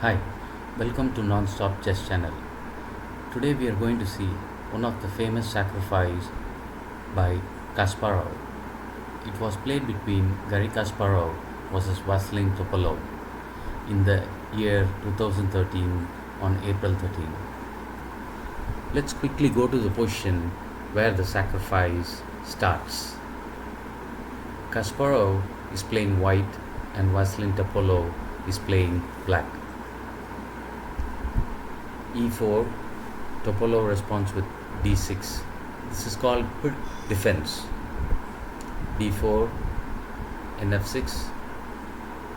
Hi, welcome to Non-Stop Chess Channel. Today we are going to see one of the famous sacrifice by Kasparov. It was played between Garry Kasparov versus Vasilin Topalov in the year 2013 on April 13. Let's quickly go to the position where the sacrifice starts. Kasparov is playing white and Vasilin Topalov is playing black. E4, Topalov responds with D6. This is called defense. D4, NF6,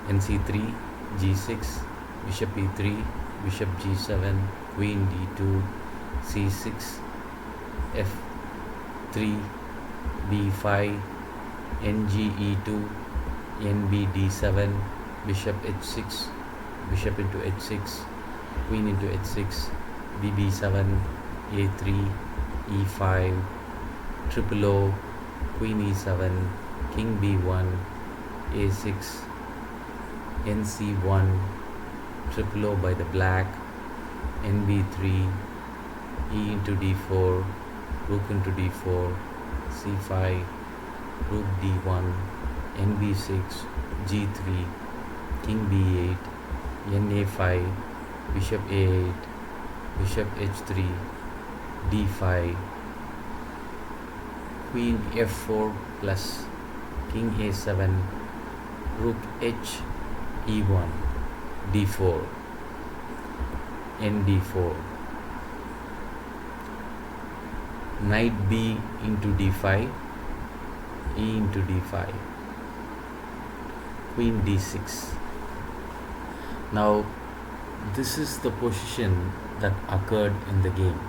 NC3, G6, Bishop E3, Bishop G7, Queen D2, C6, F3, B5, NGE2, NB D7, Bishop H6, Bishop into H6, Queen into H6, BB7, A3, E5, triple O, Queen E7, King B1, A6, NC1, triple O by the black, NB3, E into D4, Rook into D4, C5, Rook D1, NB6, G3, King B8, NA5, Bishop A8, Bishop H3, D5, Queen F4 plus King A7, Rook H, E1, D4, ND4, Knight B into D5, E into D5, Queen D6. Now this is the position that occurred in the game.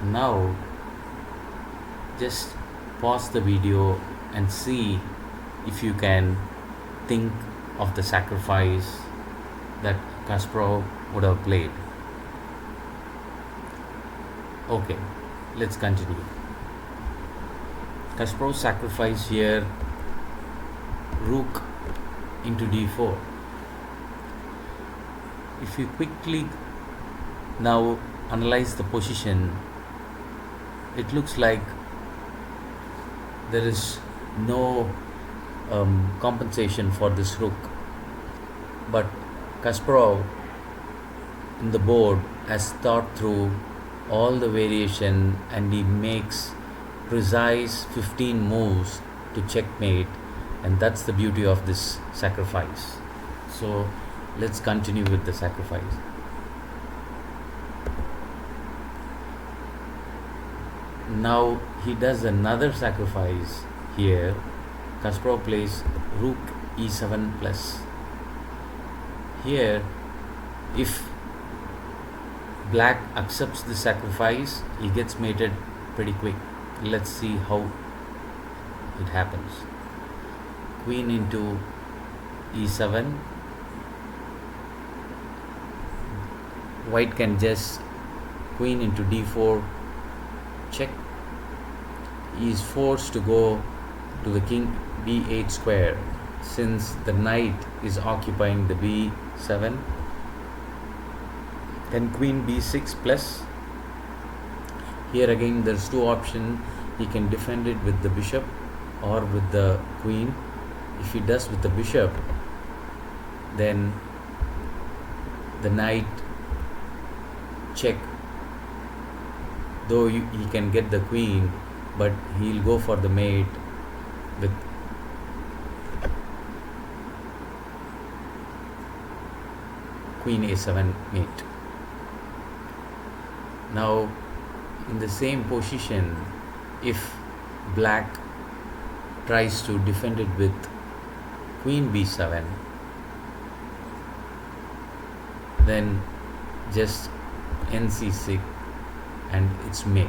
Now just pause the video and see if you can think of the sacrifice that Kasparov would have played. Okay, let's continue. Kasparov's sacrifice here, Rook into D4. If you quickly now analyze the position, it looks like there is no compensation for this rook, but Kasparov in the board has thought through all the variation and he makes precise 15 moves to checkmate, and that's the beauty of this sacrifice. So let's continue with the sacrifice. Now he does another sacrifice here. Kasparov plays Rook E7 plus. Here, if black accepts the sacrifice, he gets mated pretty quick. Let's see how it happens. Queen into E7. White can just Queen into D4 check. He is forced to go to the King B8 square since the knight is occupying the B7. Then Queen B6 plus. Here again there's two options. He can defend it with the bishop or with the queen. If he does with the bishop, then the knight check, though he can get the queen, but he'll go for the mate with Queen A7 mate. Now in the same position, if black tries to defend it with Queen B7, then just NC6 and it's mate.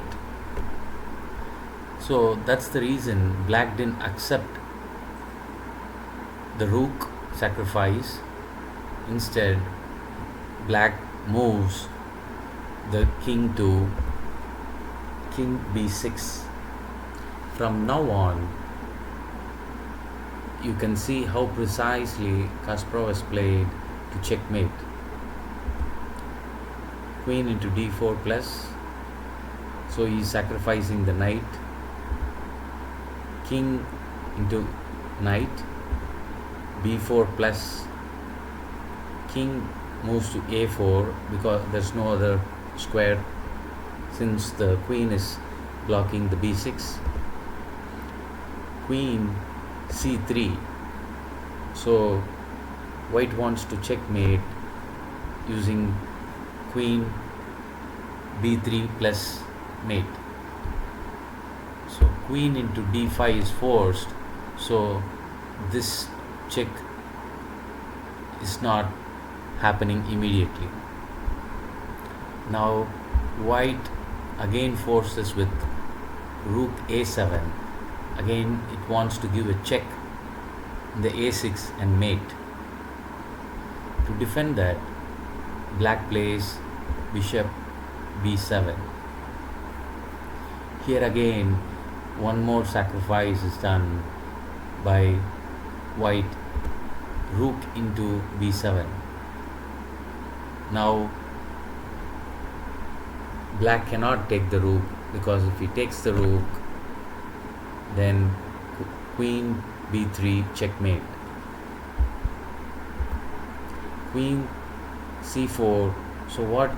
So that's the reason black didn't accept the rook sacrifice. Instead, black moves the king to King B6. From now on, you can see how precisely Kasparov has played to checkmate. queen into d4 plus, so he's sacrificing the knight. King into knight, b4 plus, king moves to a4 because there's no other square since the queen is blocking the b6. Queen c3, so white wants to checkmate using queen b3 plus mate. So queen into d5 is forced, so this check is not happening immediately. Now white again forces with rook a7. Again it wants to give a check in the a6 and mate. To defend that, black plays bishop b7. Here again one more sacrifice is done by white, rook into b7. Now black cannot take the rook, because if he takes the rook, then queen b3 checkmate. Queen c4. So what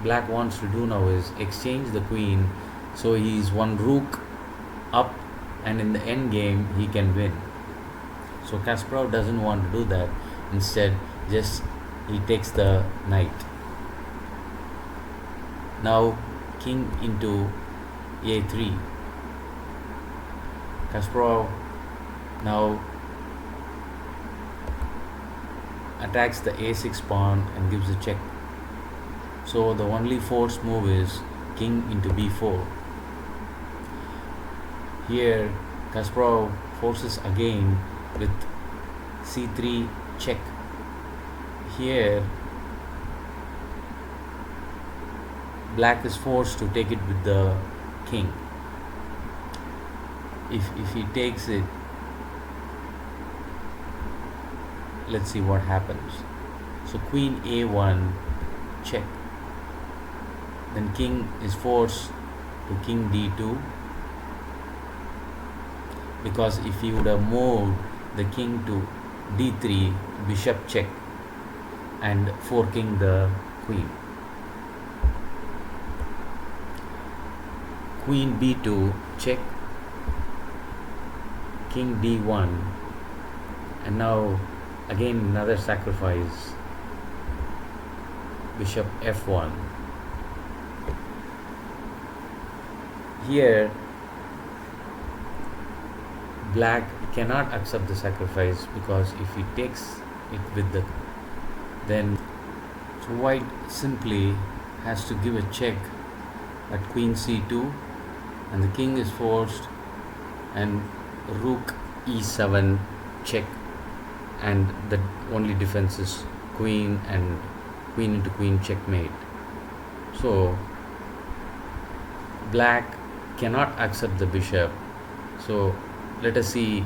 black wants to do now is exchange the queen, so he's one rook up, and in the end game he can win. So Kasparov doesn't want to do that. Instead, just he takes the knight. Now king into a3. Kasparov now attacks the a6 pawn and gives a check. So the only forced move is king into b4. Here Kasparov forces again with c3 check. Here black is forced to take it with the king. If he takes it, let's see what happens. So queen a1 check, then king is forced to king d2, because if he would have moved the king to d3, bishop check and forking the queen. Queen b2 check, king d1, and now again another sacrifice, bishop f1. Here black cannot accept the sacrifice, because if he takes it with the, then so white simply has to give a check at queen c2, and the king is forced, and rook e7 check, and the only defense is queen and queen into queen checkmate. So black cannot accept the bishop. So let us see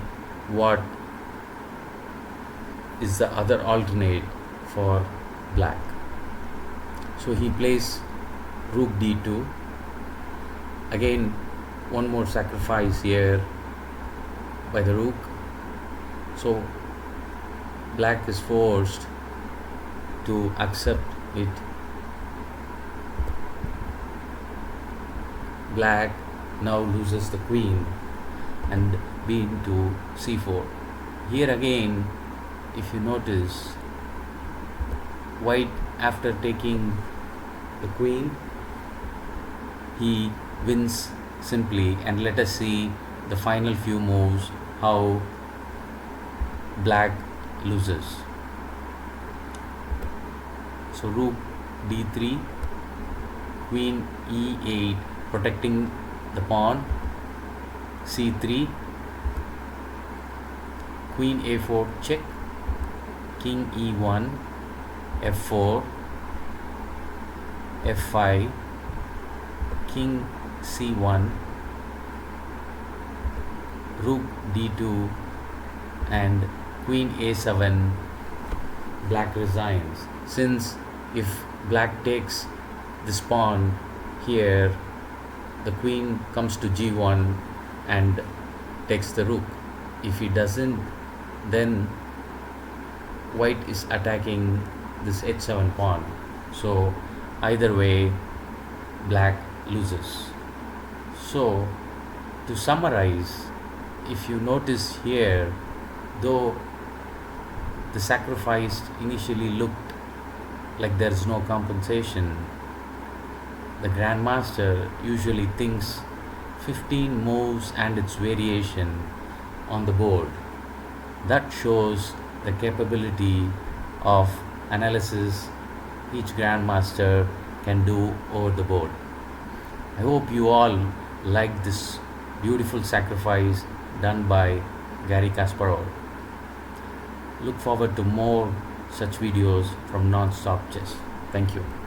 what is the other alternate for black. So he plays rook d2. Again one more sacrifice here by the rook. So black is forced to accept it. Black now loses the queen and b into c4. Here again, if you notice, white, after taking the queen, he wins simply. And let us see the final few moves how black loses. So rook d3, queen e8 protecting the pawn, c3, queen a4 check, king e1, f4, f5, king c1, rook d2, and queen a7. Black resigns, since if black takes this pawn here, the queen comes to g1 and takes the rook. If he doesn't, then white is attacking this h7 pawn. So either way, black loses. So to summarize, if you notice here, though the sacrifice initially looked like there's no compensation, the grandmaster usually thinks 15 moves and its variation on the board. That shows the capability of analysis each grandmaster can do over the board. I hope you all like this beautiful sacrifice done by Garry Kasparov. Look forward to more such videos from Non-Stop Chess. Thank you.